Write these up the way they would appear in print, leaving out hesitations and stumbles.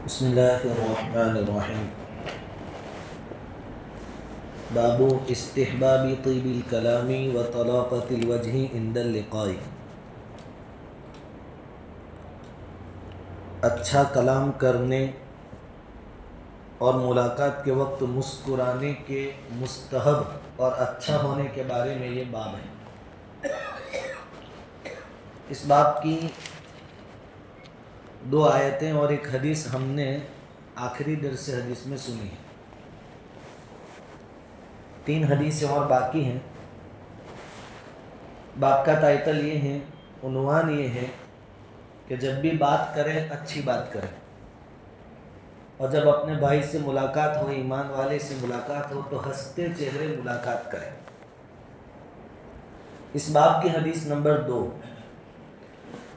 بسم اللہ الرحمن الرحیم باب استحباب طیب الکلام و طلاقۃ الوجہ عند اللقاء۔ اچھا کلام کرنے اور ملاقات کے وقت مسکرانے کے مستحب اور اچھا ہونے کے بارے میں یہ باب ہے۔ اس باب کی دو آیتیں اور ایک حدیث ہم نے آخری درس حدیث میں سنی ہے۔ 3 حدیثیں اور باقی ہیں۔ باب کا ٹائٹل یہ ہے، عنوان یہ ہے کہ جب بھی بات کریں اچھی بات کریں، اور جب اپنے بھائی سے ملاقات ہو، ایمان والے سے ملاقات ہو تو ہنستے چہرے ملاقات کریں۔ اس باب کی حدیث نمبر 2،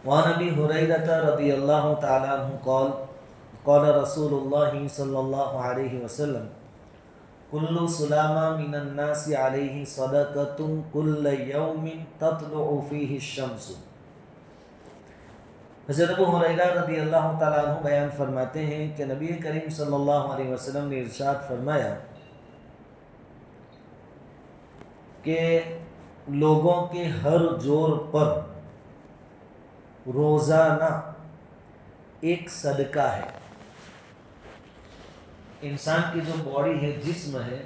وعن ابی ہریرہ رضی اللہ تعالی عنہ قال قال رسول اللہ صلی اللہ علیہ وسلم کل سلامہ من الناس علیہ صدقۃ کل یوم تطلع فیہ الشمس۔ حضرت ابو ہریرہ رضی اللہ تعالیٰ عنہ بیان فرماتے ہیں کہ نبی کریم صلی اللہ علیہ وسلم نے ارشاد فرمایا کہ لوگوں کے ہر جوڑ پر روزانہ ایک صدقہ ہے۔ انسان کی جو باڈی ہے، جسم ہے،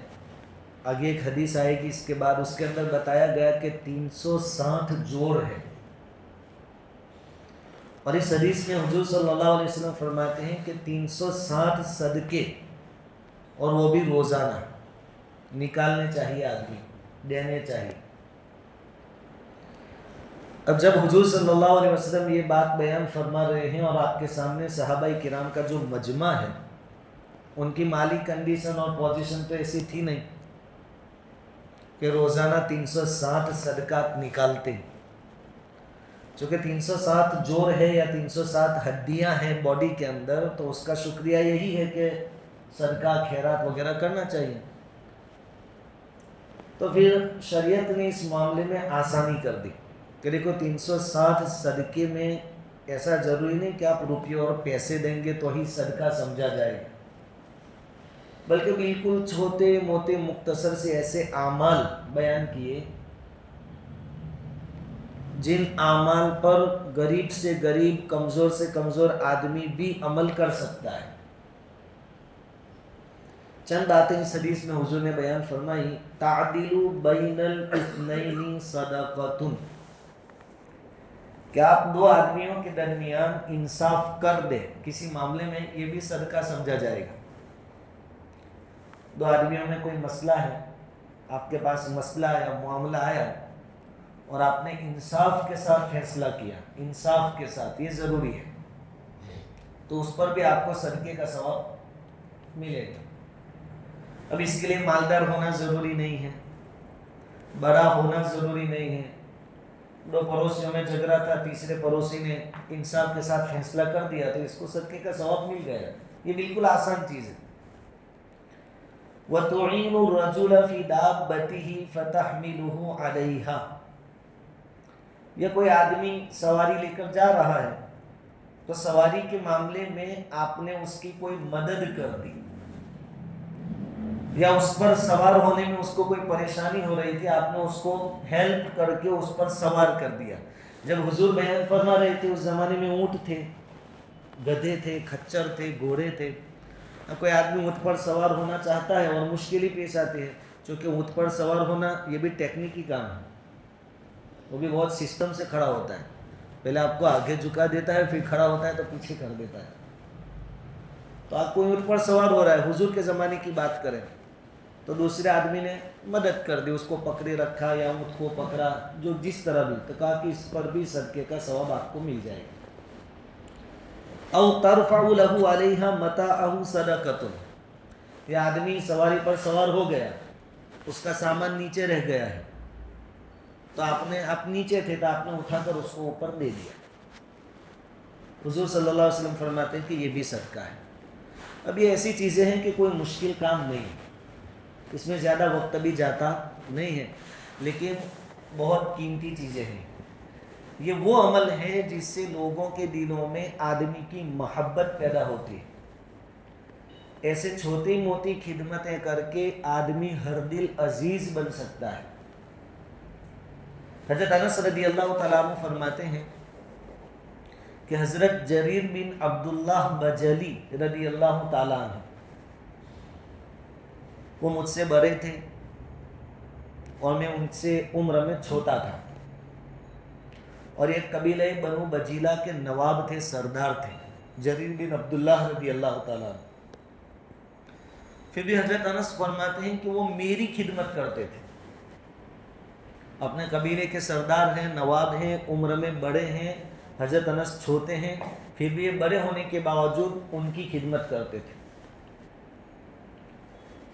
آگے ایک حدیث آئے گی اس کے بعد، اس کے اندر بتایا گیا کہ 360 جوڑ ہے، اور اس حدیث میں حضور صلی اللہ علیہ وسلم فرماتے ہیں کہ 360 صدقے، اور وہ بھی روزانہ نکالنے چاہیے، آدمی دینے چاہیے۔ اب جب حضور صلی اللہ علیہ وسلم یہ بات بیان فرما رہے ہیں اور آپ کے سامنے صحابہ کرام کا جو مجمع ہے، ان کی مالی کنڈیشن اور پوزیشن تو ایسی تھی نہیں کہ روزانہ 360 صدقات نکالتے ہیں، چونکہ 360 جوڑ ہے یا 360 ہڈیاں ہیں باڈی کے اندر، تو اس کا شکریہ یہی ہے کہ صدقہ خیرات وغیرہ کرنا چاہیے۔ تو پھر شریعت نے اس معاملے میں آسانی کر دی کہ دیکھو 360 صدقے میں ایسا ضروری نہیں کہ آپ روپیے اور پیسے دیں گے تو ہی صدقہ سمجھا جائے گا، بلکہ بالکل چھوٹے موٹے مختصر سے ایسے اعمال بیان کیے جن اعمال پر غریب سے غریب، کمزور سے کمزور آدمی بھی عمل کر سکتا ہے۔ چند باتیں اس حدیث میں حضور نے بیان فرمائی۔ تعدیل بین الاثنین صدقۃ، کہ آپ 2 آدمیوں کے درمیان انصاف کر دیں کسی معاملے میں، یہ بھی صدقہ سمجھا جائے گا۔ 2 آدمیوں میں کوئی مسئلہ ہے، آپ کے پاس مسئلہ آیا، معاملہ آیا، اور آپ نے انصاف کے ساتھ فیصلہ کیا، انصاف کے ساتھ، یہ ضروری ہے، تو اس پر بھی آپ کو صدقے کا ثواب ملے گا۔ اب اس کے لیے مالدار ہونا ضروری نہیں ہے، بڑا ہونا ضروری نہیں ہے۔ 2 پڑوسیوں میں جھگڑا تھا، تیسرے پڑوسی نے انصاف کے ساتھ فیصلہ کر دیا تو اس کو صدقے کا ثواب مل گیا۔ یہ بالکل آسان چیز ہے۔ وَتُعِينُ الرَّجُلَ فِي دَابَّتِهِ فَتَحْمِلُهُ عَلَيْهَا، یا کوئی آدمی سواری لے کر جا رہا ہے تو سواری کے معاملے میں آپ نے اس کی کوئی مدد کر دی، یا اس پر سوار ہونے میں اس کو کوئی پریشانی ہو رہی تھی، آپ نے اس کو ہیلپ کر کے اس پر سوار کر دیا۔ جب حضور بیان فرما رہے تھے اس زمانے میں اونٹ تھے، گدھے تھے، کھچر تھے، گھوڑے تھے۔ اب کوئی آدمی اونٹ پر سوار ہونا چاہتا ہے اور مشکل ہی پیش آتی ہے، چونکہ اونٹ پر سوار ہونا یہ بھی ٹیکنیکی کام ہے، وہ بھی بہت سسٹم سے کھڑا ہوتا ہے، پہلے آپ کو آگے جھکا دیتا ہے، پھر کھڑا ہوتا ہے تو پیچھے کر دیتا ہے۔ تو آپ کو اونٹ پر سوار ہو رہا ہے، حضور کے زمانے کی بات کریں تو دوسرے آدمی نے مدد کر دی، اس کو پکڑے رکھا یا اونٹ کو پکڑا، جو جس طرح بھی، تو کہا کہ اس پر بھی صدقے کا ثواب آپ کو مل جائے گا۔ او ترفع له علیہا متاعہ صدقۃ، یہ آدمی سواری پر سوار ہو گیا، اس کا سامان نیچے رہ گیا ہے، تو آپ نیچے تھے تو آپ نے اٹھا کر اس کو اوپر دے دیا۔ حضور صلی اللہ علیہ وسلم فرماتے ہیں کہ یہ بھی صدقہ ہے۔ اب یہ ایسی چیزیں ہیں کہ کوئی مشکل کام نہیں، اس میں زیادہ وقت بھی جاتا نہیں ہے، لیکن بہت قیمتی چیزیں ہیں۔ یہ وہ عمل ہے جس سے لوگوں کے دلوں میں آدمی کی محبت پیدا ہوتی ہے۔ ایسے چھوٹی موٹی خدمتیں کر کے آدمی ہر دل عزیز بن سکتا ہے۔ حضرت انس رضی اللہ تعالیٰ عنہ فرماتے ہیں کہ حضرت جریر بن عبداللہ بجلی رضی اللہ تعالیٰ عنہ وہ مجھ سے بڑے تھے اور میں ان سے عمر میں چھوٹا تھا، اور ایک قبیلہ بنو بجیلہ کے نواب تھے، سردار تھے جریر بن عبداللہ رضی اللہ تعالیٰ عنہ۔ پھر بھی حضرت انس فرماتے ہیں کہ وہ میری خدمت کرتے تھے۔ اپنے قبیلے کے سردار ہیں، نواب ہیں، عمر میں بڑے ہیں، حضرت انس چھوٹے ہیں، پھر بھی یہ بڑے ہونے کے باوجود ان کی خدمت کرتے تھے۔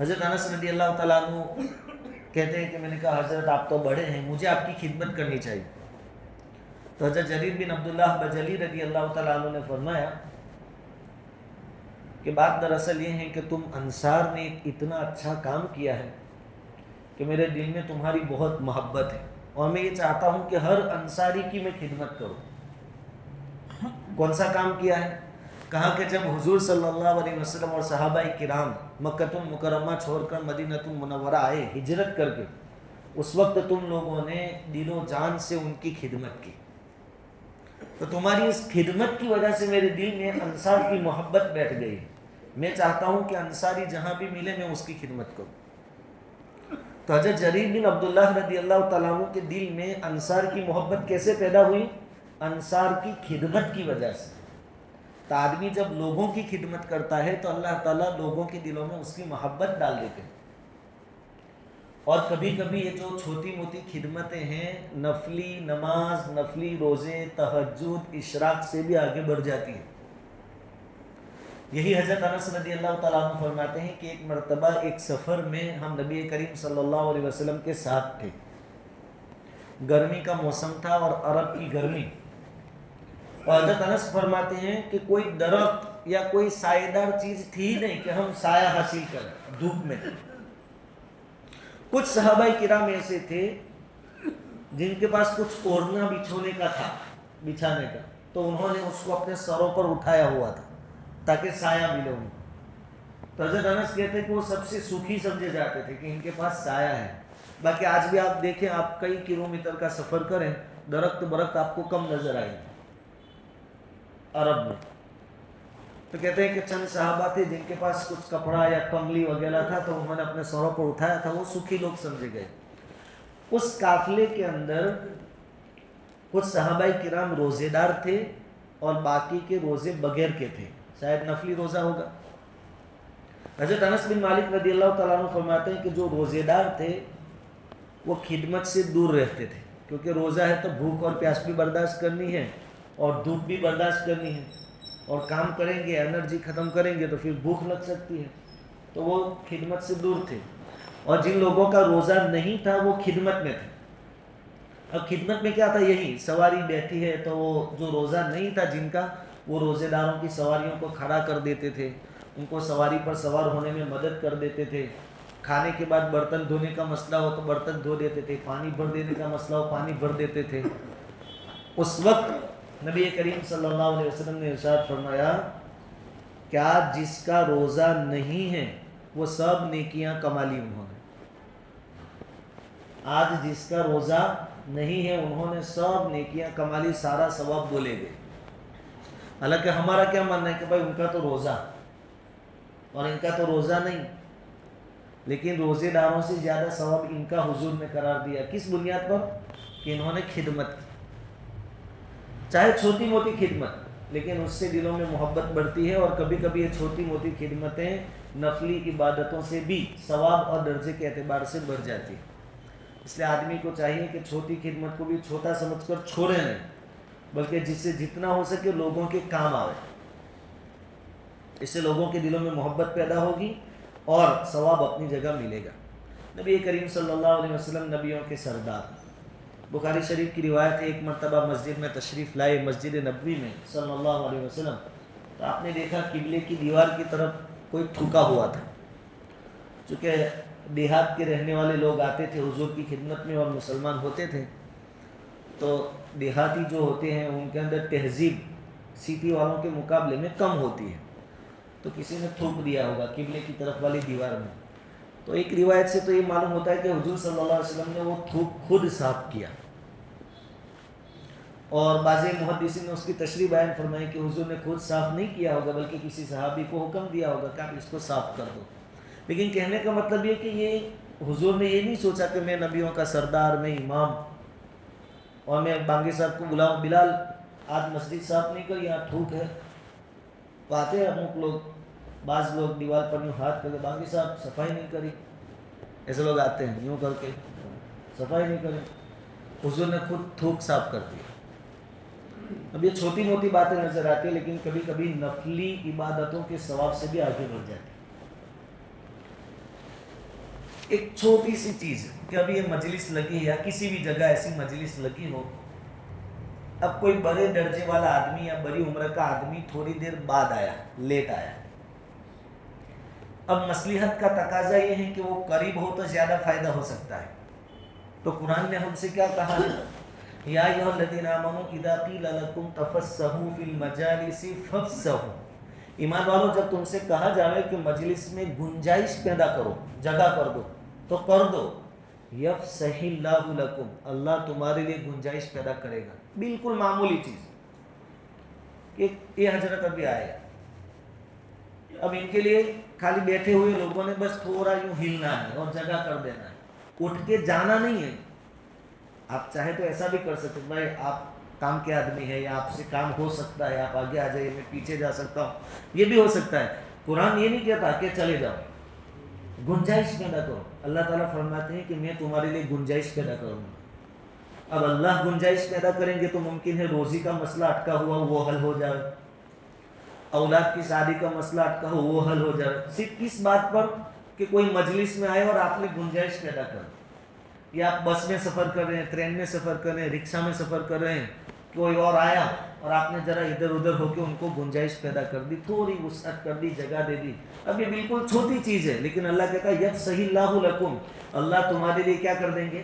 حضرت انس رضی اللہ تعالیٰ عنہ کہتے ہیں کہ میں نے کہا حضرت آپ تو بڑے ہیں، مجھے آپ کی خدمت کرنی چاہیے۔ تو حضرت جریر بن عبداللہ بجلی رضی اللہ تعالیٰ عنہ نے فرمایا کہ بات دراصل یہ ہے کہ تم انصار نے اتنا اچھا کام کیا ہے کہ میرے دل میں تمہاری بہت محبت ہے، اور میں یہ چاہتا ہوں کہ ہر انصاری کی میں خدمت کروں۔ کون سا کام کیا ہے؟ کہا کہ جب حضور صلی اللہ علیہ وسلم اور صحابہ کرام مکہ المکرمہ چھوڑ کر مدینہ المنورہ آئے ہجرت کر کے، اس وقت تم لوگوں نے دل و جان سے ان کی خدمت کی، تو تمہاری اس خدمت کی وجہ سے میرے دل میں انصار کی محبت بیٹھ گئی۔ میں چاہتا ہوں کہ انصاری جہاں بھی ملے میں اس کی خدمت کروں۔ تو حضرت جریر بن عبداللہ رضی اللہ تعالیٰ عنہ کے دل میں انصار کی محبت کیسے پیدا ہوئی؟ انصار کی خدمت کی وجہ سے۔ تو آدمی جب لوگوں کی خدمت کرتا ہے تو اللہ تعالیٰ لوگوں کے دلوں میں اس کی محبت ڈال دیتے ہیں۔ اور کبھی کبھی یہ جو چھوٹی موٹی خدمتیں ہیں، نفلی نماز، نفلی روزے، تہجد، اشراق سے بھی آگے بڑھ جاتی ہیں۔ یہی حضرت انس رضی اللہ تعالیٰ عنہ فرماتے ہیں کہ ایک مرتبہ ایک سفر میں ہم نبی کریم صلی اللہ علیہ وسلم کے ساتھ تھے، گرمی کا موسم تھا اور عرب کی گرمی، اور حضرت انس فرماتے ہیں کہ کوئی درخت یا کوئی سائے دار چیز تھی نہیں کہ ہم سایہ حاصل کریں دھوپ میں۔ کچھ صحابہ کرام ایسے تھے جن کے پاس کچھ اوڑھنا بچھانے کا، تو انہوں نے اس کو اپنے سروں پر اٹھایا ہوا تھا تاکہ سایہ ملے ان کو۔ تو حضرت انس کہتے ہیں کہ وہ سب سے سکھی سمجھے جاتے تھے کہ ان کے پاس سایہ ہے۔ باقی آج بھی آپ دیکھیں، آپ کئی کلومیٹر کا سفر کریں، درخت برخت آپ کو کم نظر آئے عرب میں۔ تو کہتے ہیں کہ چند صحابہ تھے جن کے پاس کچھ کپڑا یا کملی وغیرہ تھا، تو انہوں نے اپنے سروں پر اٹھایا تھا، وہ سکھی لوگ سمجھے گئے۔ اس قافلے کے اندر کچھ صحابہ کرام روزے دار تھے اور باقی کے روزے بغیر کے تھے، شاید نفلی روزہ ہوگا۔ حضرت انس بن مالک رضی اللہ تعالیٰ عنہ فرماتے ہیں کہ جو روزے دار تھے وہ خدمت سے دور رہتے تھے، کیونکہ روزہ ہے تو بھوک اور پیاس بھی برداشت کرنی ہے اور دھوپ بھی برداشت کرنی ہے، اور کام کریں گے انرجی ختم کریں گے تو پھر بھوک لگ سکتی ہے، تو وہ خدمت سے دور تھے۔ اور جن لوگوں کا روزہ نہیں تھا وہ خدمت میں تھے۔ اب خدمت میں کیا تھا؟ یہی سواری بیٹھی ہے تو وہ جو روزہ نہیں تھا جن کا، وہ روزے داروں کی سواریوں کو کھڑا کر دیتے تھے، ان کو سواری پر سوار ہونے میں مدد کر دیتے تھے، کھانے کے بعد برتن دھونے کا مسئلہ ہو تو برتن دھو دیتے تھے، پانی بھر دینے کا مسئلہ ہو پانی بھر دیتے تھے۔ اس وقت نبی کریم صلی اللہ علیہ وسلم نے ارشاد فرمایا کہ آج جس کا روزہ نہیں ہے وہ سب نیکیاں کما لی انہوں نے۔ آج جس کا روزہ نہیں ہے انہوں نے سب نیکیاں کما لی، سارا ثواب بولے گئے۔ حالانکہ ہمارا کیا ماننا ہے کہ بھائی ان کا تو روزہ اور ان کا تو روزہ نہیں، لیکن روزے داروں سے زیادہ ثواب ان کا حضور نے قرار دیا۔ کس بنیاد پر؟ کہ انہوں نے خدمت کی، چاہے چھوٹی موٹی خدمت، لیکن اس سے دلوں میں محبت بڑھتی ہے، اور کبھی کبھی یہ چھوٹی موٹی خدمتیں نفلی عبادتوں سے بھی ثواب اور درجے کے اعتبار سے بڑھ جاتی ہیں۔ اس لیے آدمی کو چاہیے کہ چھوٹی خدمت کو بھی چھوٹا سمجھ کر چھوڑے نہیں، بلکہ جس سے جتنا ہو سکے لوگوں کے کام آئے، اس سے لوگوں کے دلوں میں محبت پیدا ہوگی اور ثواب اپنی جگہ ملے گا۔ نبی کریم صلی اللہ علیہ وسلم نبیوں کے سردار، بخاری شریف کی روایت ہے، ایک مرتبہ مسجد میں تشریف لائے، مسجد نبوی میں صلی اللہ علیہ وسلم، تو آپ نے دیکھا قبلے کی دیوار کی طرف کوئی تھوکا ہوا تھا۔ چونکہ دیہات کے رہنے والے لوگ آتے تھے حضور کی خدمت میں اور مسلمان ہوتے تھے، تو دیہاتی جو ہوتے ہیں ان کے اندر تہذیب سٹی والوں کے مقابلے میں کم ہوتی ہے، تو کسی نے تھوک دیا ہوگا قبلے کی طرف والی دیوار میں. تو ایک روایت سے تو یہ معلوم ہوتا ہے کہ حضور صلی اللہ علیہ وسلم نے وہ تھوک خود صاف کیا. اور بعض محدثین نے اس کی تشریح بیان فرمائی کہ حضور نے خود صاف نہیں کیا ہوگا بلکہ کسی صحابی کو حکم دیا ہوگا کہ آپ اس کو صاف کر دو. لیکن کہنے کا مطلب یہ کہ یہ حضور نے یہ نہیں سوچا کہ میں نبیوں کا سردار، میں امام، اور میں بانگی صاحب کو بلاؤں، بلال آج مسجد صاف نہیں کر، یہاں تھوک ہے. آتے ہیں ہم لوگ، بعض لوگ دیوار پر یوں ہاتھ کر کے بانگی صاحب صفائی نہیں کری، ایسے لوگ آتے ہیں یوں کر کے صفائی نہیں کری. حضور نے خود تھوک صاف کر دیا. اب یہ چھوٹی موٹی باتیں نظر آتی ہیں لیکن کبھی کبھی نفلی عبادتوں کے ثواب سے بھی آگے بڑھ جاتی. ایک چھوٹی سی چیز کہ ابھی یہ مجلس لگی ہے یا کسی بھی جگہ ایسی مجلس لگی ہو، اب کوئی بڑے درجے والا آدمی یا بڑی عمر کا آدمی تھوڑی دیر بعد آیا، لیٹ آیا. اب مصلحت کا تقاضا یہ ہے کہ وہ قریب ہو تو زیادہ فائدہ ہو سکتا ہے. تو قرآن نے ہم سے کیا کہا ہے؟ یا ایھا الذین آمنوا اذا قیل لکم تفسحوا فی المجالس فافسحوا. ایمان والو جب تم سے کہا جائے کہ مجلس میں گنجائش پیدا کرو، جگہ کر دو، تو کر دو. یفسح اللہ لکم، اللہ تمہارے لیے گنجائش پیدا کرے گا. بالکل معمولی چیز کہ یہ حضرت ابھی آئے، اب ان کے لیے خالی بیٹھے ہوئے لوگوں نے بس تھوڑا یوں ہلنا ہے اور جگہ کر دینا ہے، اٹھ کے جانا نہیں ہے. آپ چاہے تو ایسا بھی کر سکتے بھائی آپ کام کے آدمی ہے یا آپ سے کام ہو سکتا ہے، آپ آگے آ جائیے، میں پیچھے جا سکتا ہوں، یہ بھی ہو سکتا ہے. قرآن یہ نہیں کہتا کہ چلے جاؤ، گنجائش پیدا کرو. اللہ تعالیٰ فرماتے ہیں کہ میں تمہارے لیے گنجائش پیدا کروں گا. اب اللہ گنجائش پیدا کریں گے تو ممکن ہے روزی کا مسئلہ اٹکا ہوا وہ حل ہو جائے، اولاد کی شادی کا مسئلہ اٹکا ہو وہ حل ہو جائے. صرف اس بات پر کہ کوئی مجلس میں آئے اور آپ نے گنجائش پیدا کر، یا آپ بس میں سفر کر رہے ہیں، ٹرین میں سفر کر رہے ہیں، رکشہ میں سفر کر رہے ہیں، کوئی اور آیا اور آپ نے ذرا ادھر ادھر ہو کے ان کو گنجائش پیدا کر دی، تھوڑی وسعت کر دی، جگہ دے دی. اب یہ بالکل چھوٹی چیز ہے لیکن اللہ کہتا ہے یفسح اللہ لکم، اللہ تمہارے لیے کیا کر دیں گے؟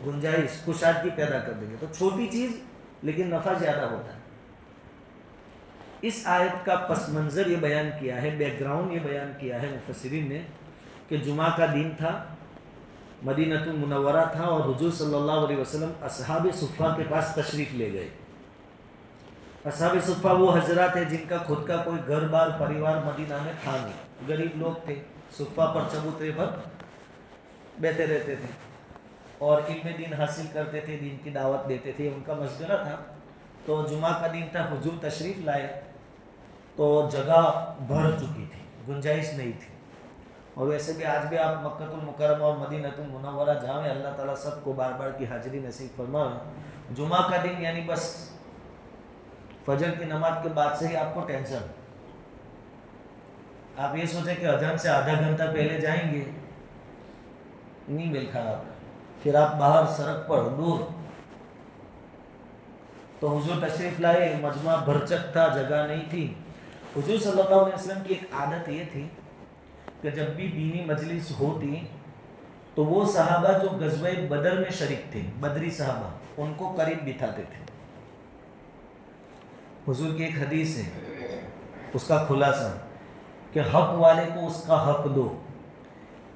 گنجائش، کشادگی پیدا کر دیں گے. تو چھوٹی چیز لیکن نفع زیادہ ہوتا ہے. اس آیت کا پس منظر یہ بیان کیا ہے، بیک گراؤنڈ یہ بیان کیا ہے مفسرین نے کہ جمعہ کا دن تھا، مدینہ المنورہ تھا، اور حضور صلی اللہ علیہ وسلم اصحاب صفہ کے پاس تشریف لے گئے. اصحاب صفہ وہ حضرات ہیں جن کا خود کا کوئی گھر بار پریوار مدینہ میں تھا نہیں، غریب لوگ تھے، صفہ پر چبوترے پر بیٹھے رہتے تھے اور علم دین حاصل کرتے تھے، دین کی دعوت دیتے تھے، ان کا مشغلہ تھا. تو جمعہ کا دن تھا، حضور تشریف لائے تو جگہ بھر چکی تھی، گنجائش نہیں تھی. اور ویسے بھی آج بھی آپ مکہ المکرمہ اور مدینہ المنورہ جائیں، اللہ تعالیٰ سب کو بار بار کی حاضری نصیب فرمائے. جمعہ کا دن یعنی بس فجر کی نماز کے بعد سے ہی آپ کو ٹینشن، آپ یہ سوچیں کہ اذان سے آدھا گھنٹہ پہلے جائیں گے، نہیں مل کھا آپ، پھر آپ باہر سڑک پر دور. تو حضور تشریف لائے، مجمع بھرچک تھا، جگہ نہیں تھی. حضور صلی اللہ علیہ وسلم کی ایک عادت یہ تھی کہ جب بھی دینی مجلس ہوتی تو وہ صحابہ جو غزوہ بدر میں شریک تھے، بدری صحابہ، ان کو قریب بٹھاتے تھے. حضور کی ایک حدیث ہے، اس کا خلاصہ کہ حق والے کو اس کا حق دو.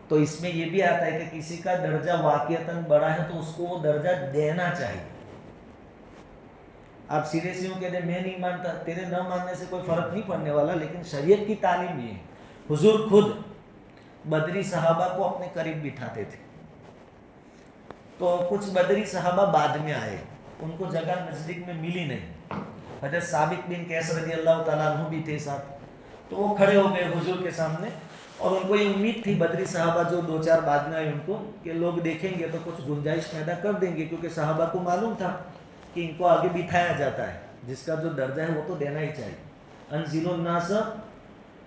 تو اس میں یہ بھی آتا ہے کہ کسی کا درجہ واقعتاً بڑا ہے تو اس کو وہ درجہ دینا چاہیے. آپ سیدھے سے یوں کہہ دیں میں نہیں مانتا، تیرے نہ ماننے سے کوئی فرق نہیں پڑنے والا، لیکن شریعت کی تعلیم یہ ہے. حضور خود بدری صحابہ کو اپنے قریب بٹھاتے تھے. تو کچھ بدری صحابہ بعد میں آئے، ان کو جگہ نزدیک میں ملی نہیں. حضرت ثابت بن قیس رضی اللہ تعالیٰ عنہ بھی تھے ساتھ، تو وہ کھڑے ہو گئے حضور کے سامنے، اور ان کو یہ امید تھی بدری صحابہ جو دو چار بعد میں آئے ان کو کہ لوگ دیکھیں گے تو کچھ گنجائش پیدا کر دیں گے، کیونکہ صحابہ کو معلوم تھا کہ ان کو آگے بٹھایا جاتا ہے، جس کا جو درجہ ہے وہ تو دینا ہی چاہیے. انزلوا الناس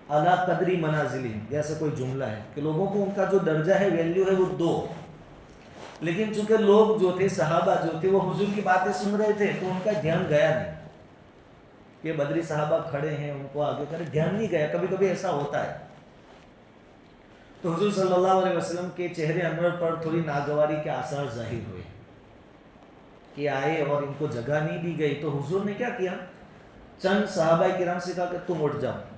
علی قدری منازلہم، جیسا کوئی جملہ ہے کہ لوگوں کو ان کا جو درجہ ہے، ویلیو ہے، وہ دو. لیکن چونکہ لوگ جو تھے، صحابہ جو تھے، وہ حضور کی باتیں سن رہے تھے تو ان کا دھیان گیا نہیں کہ بدری صحابہ کھڑے ہیں، ان کو آگے کرے، دھیان نہیں گیا. کبھی کبھی ایسا ہوتا ہے. تو حضور صلی اللہ علیہ وسلم کے چہرے انور پر تھوڑی ناگواری کے آثار ظاہر ہوئے کہ آئے اور ان کو جگہ نہیں دی گئی. تو حضور نے کیا کیا، چند صحابہ کرام سے کہا کہ تم اٹھ جاؤ.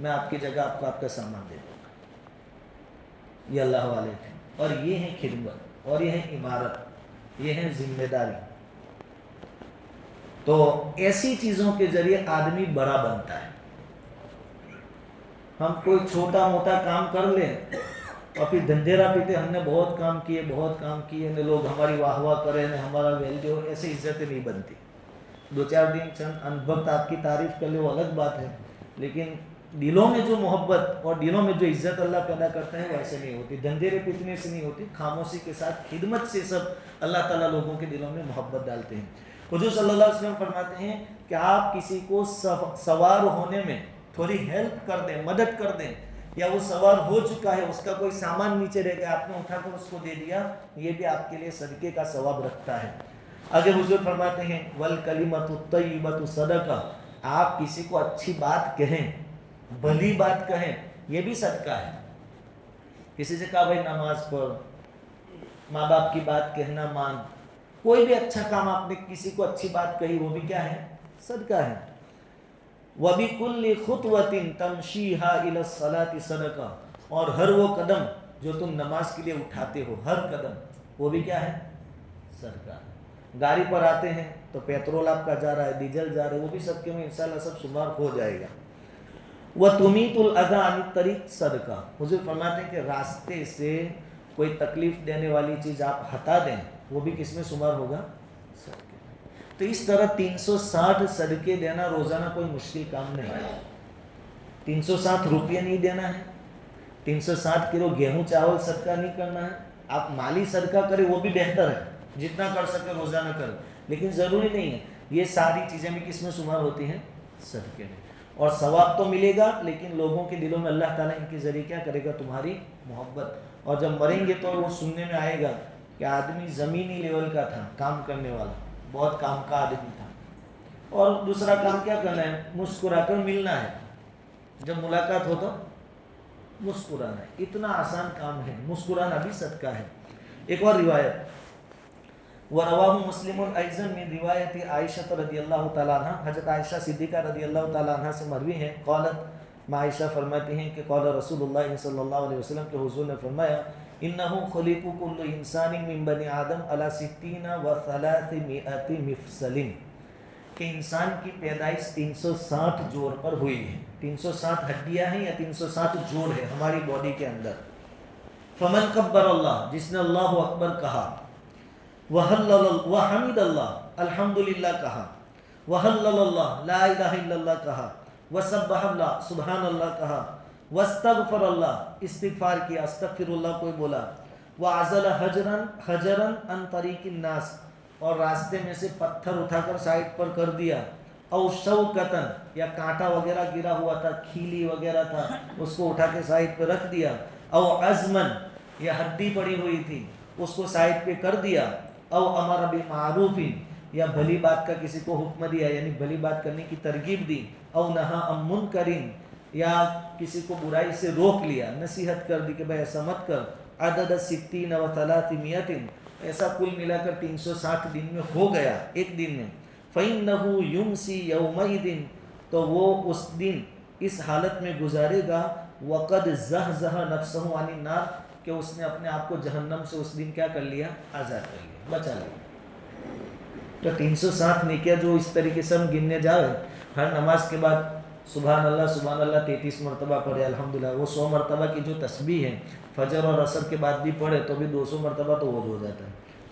میں آپ کی جگہ آپ کو آپ کا سامان دے دوں گا. یہ اللہ والے تھے. اور یہ ہے خدمت, اور یہ ہے عمارت, یہ ہے ذمہ داری. تو ایسی چیزوں کے ذریعے آدمی بڑا بنتا ہے. ہم کوئی چھوٹا موٹا کام کر لیں اور پھر دھندیرا پیتے ہم نے بہت کام کیے نے لوگ ہماری واہ واہ کرے نے ہمارا ویلیو, ایسے عزتیں نہیں بنتی. 2-4 دن چند انبھکت آپ کی تعریف کر لے وہ الگ بات ہے, لیکن دلوں میں جو محبت اور دلوں میں جو عزت اللہ پیدا کرتا ہے وہ ایسے نہیں ہوتی, دھندیرے پیٹنے سے نہیں ہوتی, خاموشی کے ساتھ خدمت سے سب اللہ تعالیٰ لوگوں کے دلوں میں محبت ڈالتے ہیں. حضور صلی اللہ علیہ وسلم فرماتے ہیں کہ آپ کسی کو سوار ہونے میں تھوڑی ہیلپ کر دیں, مدد کر دیں, یا وہ سوار ہو چکا ہے اس کا کوئی سامان نیچے رہ گیا آپ نے اٹھا کر اس کو دے دیا, یہ بھی آپ کے لیے صدقے کا ثواب رکھتا ہے. آگے حضور فرماتے ہیں وَالْكَلِمَةُ الطَّيِّبَةُ صَدَقَةٌ, آپ کسی کو اچھی بات کہیں, بھلی بات کہیں, یہ بھی صدقہ ہے. کسی سے کہا بھائی نماز پڑھ, ماں باپ کی بات کہنا مان, کوئی بھی اچھا کام آپ نے کسی کو اچھی بات کہی وہ بھی کیا ہے, صدقہ ہے. وَبِكُلِّ خُطْوَةٍ تَمْشِيهَا إِلَى الصَّلَاةِ صَدَقَةٌ, اور ہر وہ قدم جو تم نماز کے لیے اٹھاتے ہو, ہر قدم وہ بھی کیا ہے, صدقہ. گاڑی پر آتے ہیں تو پیٹرول آپ کا جا رہا ہے, ڈیزل جا رہا ہے, وہ بھی صدقے میں انشاءاللہ سب شمار ہو جائے گا. وَتُمِيتُ الْأَذَىٰ عَنِ الطَّرِيقِ صَدَقَةٌ, حضور فرماتے ہیں کہ راستے سے کوئی تکلیف دینے والی چیز آپ ہٹا دیں وہ بھی کس میں شمار ہوگا, صدقے. تو اس طرح 360 صدقے دینا روزانہ کوئی مشکل کام نہیں ہے. 360 روپیہ نہیں دینا ہے, 360 کلو گیہوں چاول صدقہ نہیں کرنا ہے. آپ مالی صدقہ کریں وہ بھی بہتر ہے, جتنا کر سکے روزانہ کریں, لیکن ضروری نہیں ہے. یہ ساری چیزیں بھی کس میں شمار ہوتی ہیں, صدقے میں. اور ثواب تو ملے گا, لیکن لوگوں کے دلوں میں اللہ تعالیٰ ان کے ذریعے کیا کرے گا, تمہاری محبت. اور جب مریں گے تو وہ سننے میں آئے گا کہ آدمی زمینی لیول کا تھا, کام کرنے والا, بہت کام کا آدمی تھا. اور دوسرا کام کیا کرنا ہے, مسکرا کر ملنا ہے. جب ملاقات ہو تو مسکرانا ہے, اتنا آسان کام ہے, مسکرانا بھی صدقہ ہے. ایک اور روایت, وَرَوَاهُ مُسْلِمٌ أَيْضًا مِنْ رِوَایَةِ عائشہ رضی اللہ تعالیٰ عنہ, حضرت عائشہ صدیقہ رضی اللہ تعالیٰ عنہ سے مروی ہے. قالت, ماں عائشہ فرماتی ہیں کہ قال رسول اللہ صلی اللہ علیہ وسلم کے حضور نے فرمایا, إِنَّهُ خُلِقُ كُلُّ إِنسَانٍ مِّن بَنِي آدَمَ عَلَى 60 و 300 مفصل, کہ انسان کی پیدائش 360 جوڑ پر ہوئی ہے. 360 ہڈیاں ہیں یا 360 جوڑ ہے ہماری باڈی کے اندر. فمن کبر اللہ, جس نے اللہ اکبر کہا, وحمد اللہ الحمدللہ کہا, وحلل اللہ لا الہ الا اللہ کہا, وسبح اللہ سبحان اللہ کہا, واستغفر اللہ استغفار کیا, استغفر اللہ کوئی بولا, وعزل حجرا عن طریق الناس, اور راستے میں سے پتھر اٹھا کر سائڈ پر کر دیا, او شوکتن, یا کانٹا وغیرہ گرا ہوا تھا, کھیلی وغیرہ تھا, اس کو اٹھا کے سائڈ پہ رکھ دیا, او عزمن, یا ہڈی پڑی ہوئی تھی اس کو سائڈ پہ کر دیا, او امر بمعروف, یا بھلی بات کا کسی کو حکم دیا, یعنی بھلی بات کرنے کی ترغیب دی, او نہا عن منکر, یا کسی کو برائی سے روک لیا, نصیحت کر دی کہ بھائی ایسا مت کر, عدد 60 و 300, ایسا کل ملا کر 360 دن میں ہو گیا, ایک دن میں. فَإِنَّهُ يُمْسِي يَوْمَئِذٍ, تو وہ اس دن اس حالت میں گزارے گا, وَقَدْ زَحْزَحَ نَفْسَهُ عَنِ النَّارِ, کہ اس نے اپنے آپ کو جہنم سے اس دن کیا کر لیا, آزاد کر لیا, بچا لیا. تو 360 نیکیاں جو اس طریقے سے ہم گننے جائے, ہر نماز کے بعد سبحان اللہ 33 مرتبہ پڑھے الحمدللہ, وہ 100 مرتبہ کی جو تسبیح ہے فجر اور عصر کے بعد بھی پڑھے تو بھی 200 مرتبہ تو وضو ہو جاتا ہے.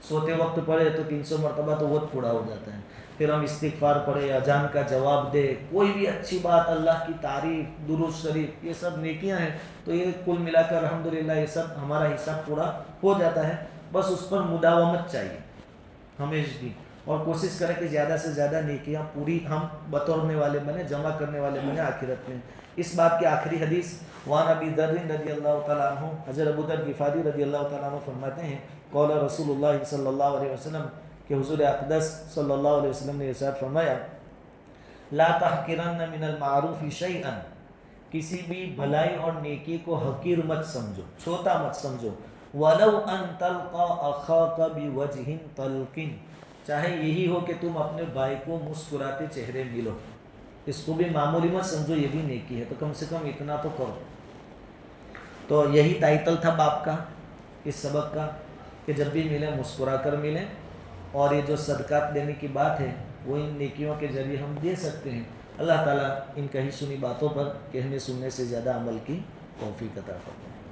سوتے وقت پڑھے تو 300 مرتبہ تو وضو پورا ہو جاتا ہے. پھر ہم استغفار پڑھے, اذان کا جواب دے, کوئی بھی اچھی بات, اللہ کی تعریف, درود شریف, یہ سب نیکیاں ہیں. تو یہ کل ملا کر الحمدللہ یہ سب ہمارا حساب پورا ہو جاتا ہے. بس اس پر مداومت چاہیے ہمیشہ, اور کوشش کریں کہ زیادہ سے زیادہ نیکیاں پوری ہم بتورنے والے بنے, جمع کرنے والے بنے آخرت میں. اس بات کی آخری حدیث, وعن ابی ذر رضی اللہ تعالیٰ عنہ, حضرت ابو ذر غفاری رضی اللہ تعالیٰ عنہ فرماتے ہیں, قال رسول اللہ صلی اللہ علیہ وسلم, کہ حضور اقدس صلی اللہ علیہ وسلم نے ارشاد فرمایا, لا تحقرن من المعروف شیئا, کسی بھی بھلائی اور نیکی کو حقیر مت سمجھو, چھوٹا مت سمجھو, ولو ان تلقى اخاك بوجه طلق, چاہے یہی ہو کہ تم اپنے بھائی کو مسکراتے چہرے ملو. اس کو بھی معمولی مت سمجھو، یہ بھی نیکی ہے، تو کم سے کم اتنا تو کرو۔ تو یہی ٹائٹل تھا باپ کا، اس سبق کا، کہ جب بھی ملیں مسکرا کر ملیں، اور یہ جو صدقات دینے کی بات ہے وہ ان نیکیوں کے ذریعے ہم دے سکتے ہیں۔ اللہ تعالیٰ ان کہی سنی باتوں پر کہنے سننے سے زیادہ عمل کی توفیق عطا فرمائے۔